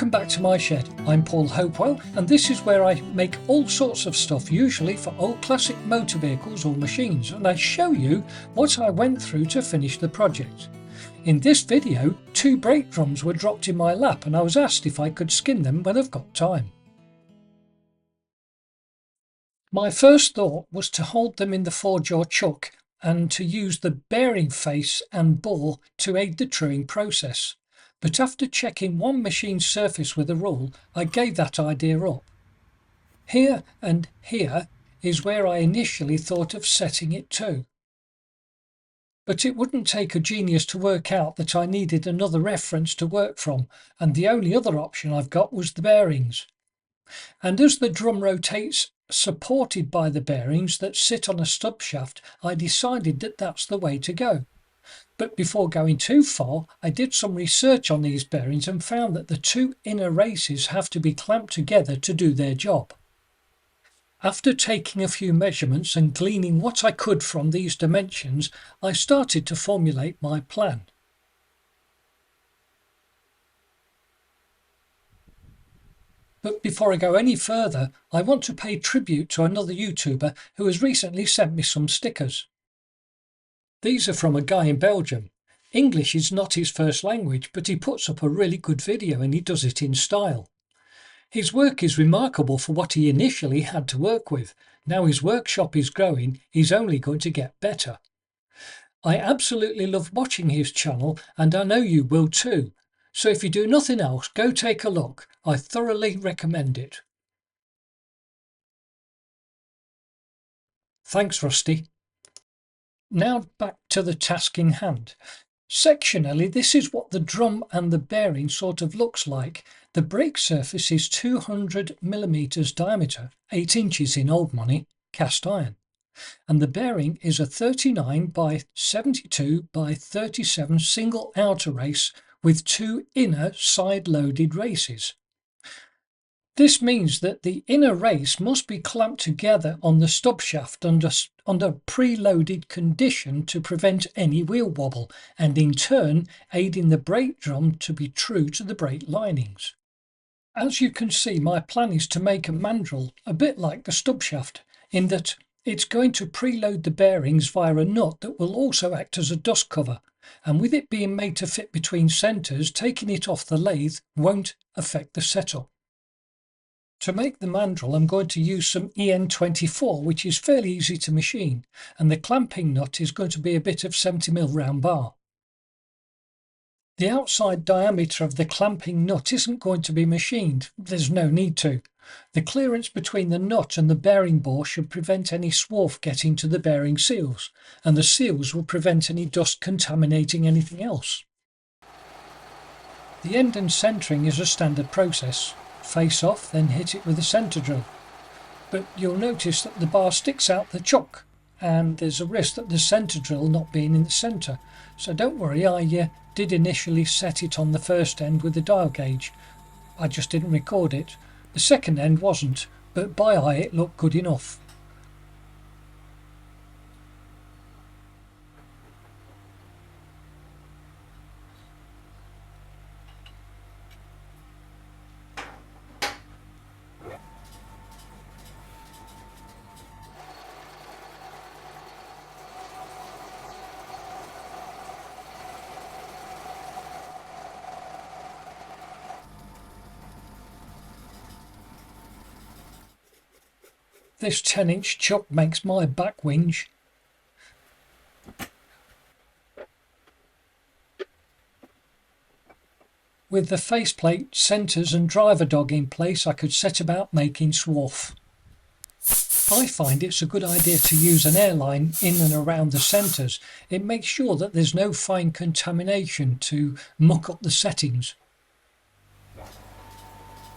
Welcome back to my shed. I'm Paul Hopewell and this is where I make all sorts of stuff, usually for old classic motor vehicles or machines, and I show you what I went through to finish the project. In this video, 2 brake drums were dropped in my lap and I was asked if I could skin them when I've got time. My first thought was to hold them in the four-jaw chuck and to use the bearing face and bore to aid the truing process. But after checking one machine's surface with a rule, I gave that idea up. Here and here is where I initially thought of setting it to. But it wouldn't take a genius to work out that I needed another reference to work from, and the only other option I've got was the bearings. And as the drum rotates, supported by the bearings that sit on a stub shaft, I decided that that's the way to go. But before going too far, I did some research on these bearings and found that the 2 inner races have to be clamped together to do their job. After taking a few measurements and gleaning what I could from these dimensions, I started to formulate my plan. But before I go any further, I want to pay tribute to another YouTuber who has recently sent me some stickers. These are from a guy in Belgium. English is not his first language, but he puts up a really good video and he does it in style. His work is remarkable for what he initially had to work with. Now his workshop is growing, he's only going to get better. I absolutely love watching his channel and I know you will too. So if you do nothing else, go take a look. I thoroughly recommend it. Thanks, Rusty. Now back to the task in hand. Sectionally, this is what the drum and the bearing sort of looks like. The brake surface is 200 millimeters diameter, 8 inches in old money, cast iron. And the bearing is a 39 by 72 by 37 single outer race with 2 inner side-loaded races. This means that the inner race must be clamped together on the stub shaft under preloaded condition to prevent any wheel wobble and in turn aiding the brake drum to be true to the brake linings. As you can see, my plan is to make a mandrel a bit like the stub shaft in that it's going to preload the bearings via a nut that will also act as a dust cover, and with it being made to fit between centres, taking it off the lathe won't affect the setup. To make the mandrel, I'm going to use some EN24, which is fairly easy to machine, and the clamping nut is going to be a bit of 70mm round bar. The outside diameter of the clamping nut isn't going to be machined, there's no need to. The clearance between the nut and the bearing bore should prevent any swarf getting to the bearing seals, and the seals will prevent any dust contaminating anything else. The end and centering is a standard process. Face off, then hit it with a centre drill. But you'll notice that the bar sticks out the chuck, and there's a risk that the centre drill not being in the centre. So don't worry, I did initially set it on the first end with the dial gauge. I just didn't record it. The second end wasn't, but by eye it looked good enough. This 10-inch chuck makes my back whinge. With the faceplate, centres and driver dog in place, I could set about making swarf. I find it's a good idea to use an airline in and around the centres. It makes sure that there's no fine contamination to muck up the settings.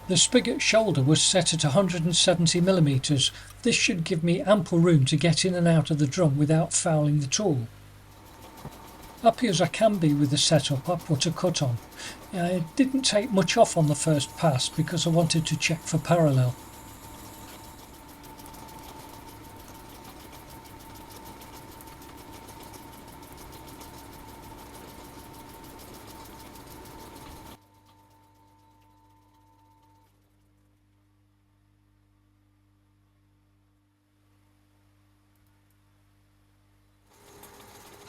The spigot shoulder was set at 170mm. This should give me ample room to get in and out of the drum without fouling the tool. Happy as I can be with the setup, I put a cut on. It didn't take much off on the first pass because I wanted to check for parallel.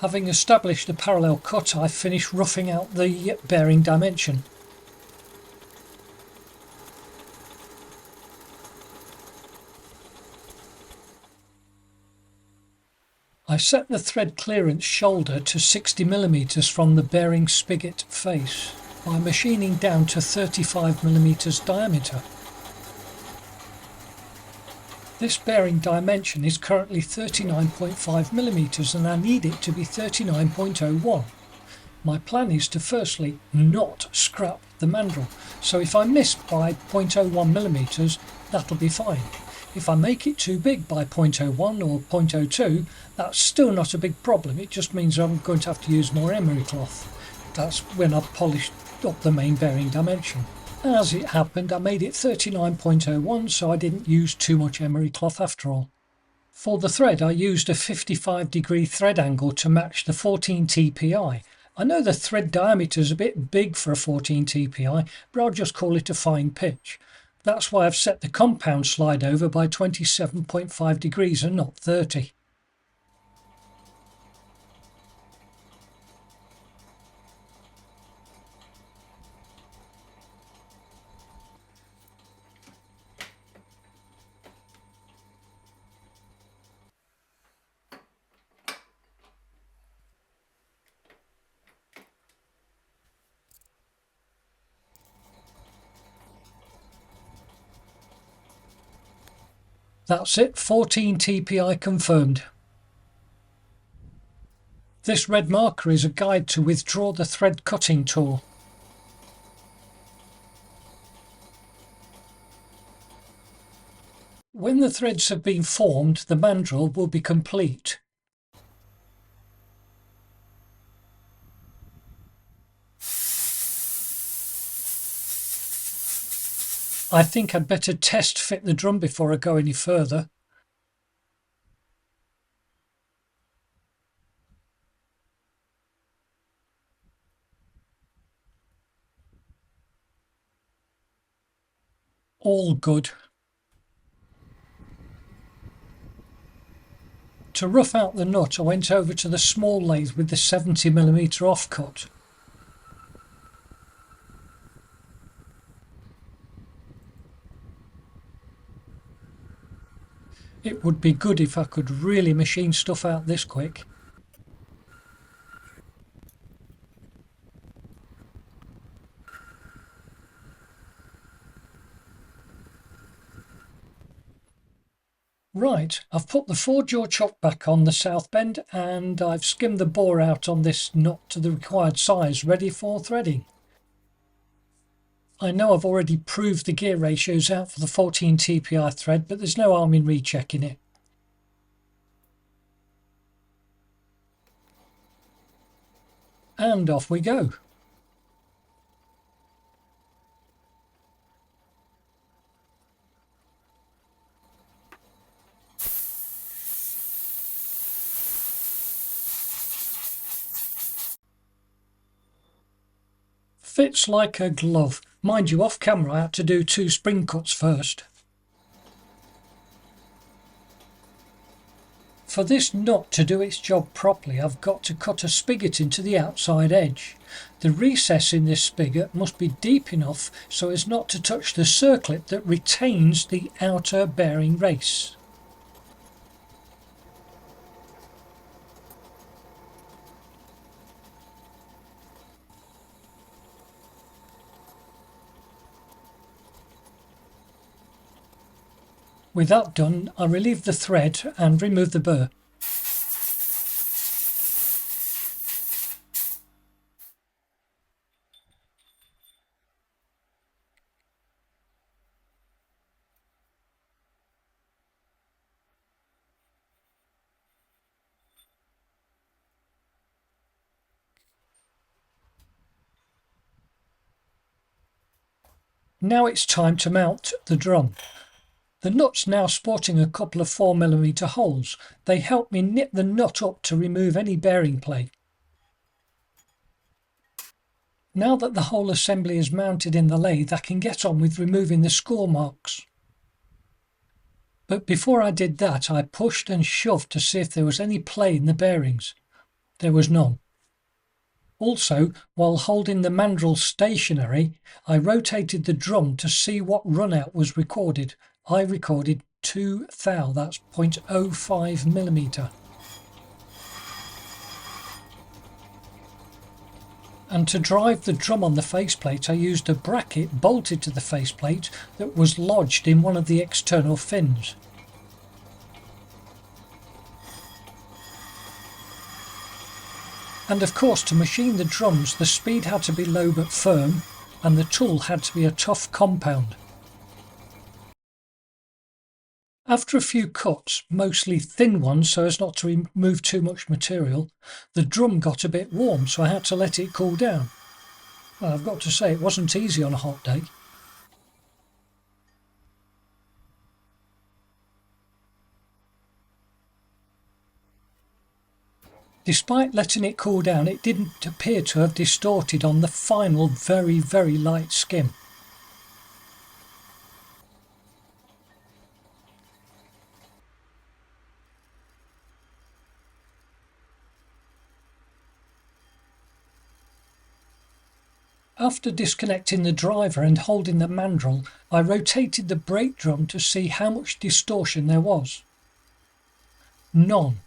Having established a parallel cut, I finished roughing out the bearing dimension. I set the thread clearance shoulder to 60mm from the bearing spigot face by machining down to 35mm diameter. This bearing dimension is currently 39.5mm and I need it to be 39.01. My plan is to firstly not scrap the mandrel, so if I miss by 0.01mm, that'll be fine. If I make it too big by 0.01 or 0.02, that's still not a big problem. It just means I'm going to have to use more emery cloth. That's when I've polished up the main bearing dimension. As it happened, I made it 39.01, so I didn't use too much emery cloth after all. For the thread, I used a 55° thread angle to match the 14 TPI. I know the thread diameter is a bit big for a 14 TPI, but I'll just call it a fine pitch. That's why I've set the compound slide over by 27.5 degrees and not 30. That's it, 14 TPI confirmed. This red marker is a guide to withdraw the thread cutting tool. When the threads have been formed, the mandrel will be complete. I think I'd better test fit the drum before I go any further. All good. To rough out the nut, I went over to the small lathe with the 70mm offcut. It would be good if I could really machine stuff out this quick. Right, I've put the 4-jaw chock back on the south bend and I've skimmed the bore out on this nut to the required size, ready for threading. I know I've already proved the gear ratios out for the 14 TPI thread, but there's no harm in rechecking it. And off we go. Fits like a glove. Mind you, off camera I had to do 2 spring cuts first. For this nut to do its job properly, I've got to cut a spigot into the outside edge. The recess in this spigot must be deep enough so as not to touch the circlip that retains the outer bearing race. With that done, I relieve the thread and remove the burr. Now it's time to mount the drum. The nut's now sporting a couple of 4mm holes. They help me nip the nut up to remove any bearing plate. Now that the whole assembly is mounted in the lathe, I can get on with removing the score marks. But before I did that, I pushed and shoved to see if there was any play in the bearings. There was none. Also, while holding the mandrel stationary, I rotated the drum to see what runout was recorded. I recorded 2 thou, that's 0.05 millimetre. And to drive the drum on the faceplate, I used a bracket bolted to the faceplate that was lodged in one of the external fins. And of course, to machine the drums, the speed had to be low but firm, and the tool had to be a tough compound. After a few cuts, mostly thin ones so as not to remove too much material, the drum got a bit warm, so I had to let it cool down. Well, I've got to say, it wasn't easy on a hot day. Despite letting it cool down, it didn't appear to have distorted on the final very, very light skim. After disconnecting the driver and holding the mandrel, I rotated the brake drum to see how much distortion there was. None.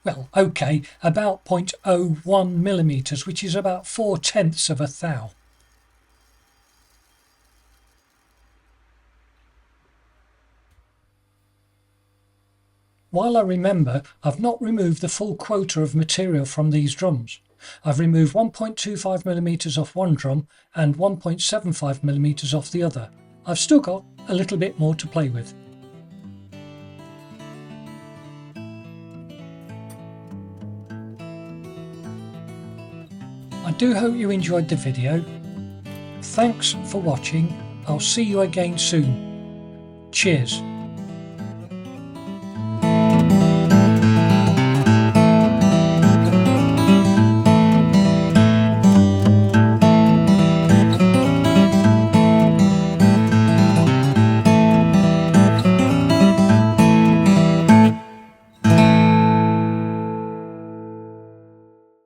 Well, okay, about 0.01 millimetres, which is about 4/10 of a thou. While I remember, I've not removed the full quota of material from these drums. I've removed 1.25 millimetres off one drum and 1.75 millimetres off the other. I've still got a little bit more to play with. I do hope you enjoyed the video. Thanks for watching. I'll see you again soon. Cheers.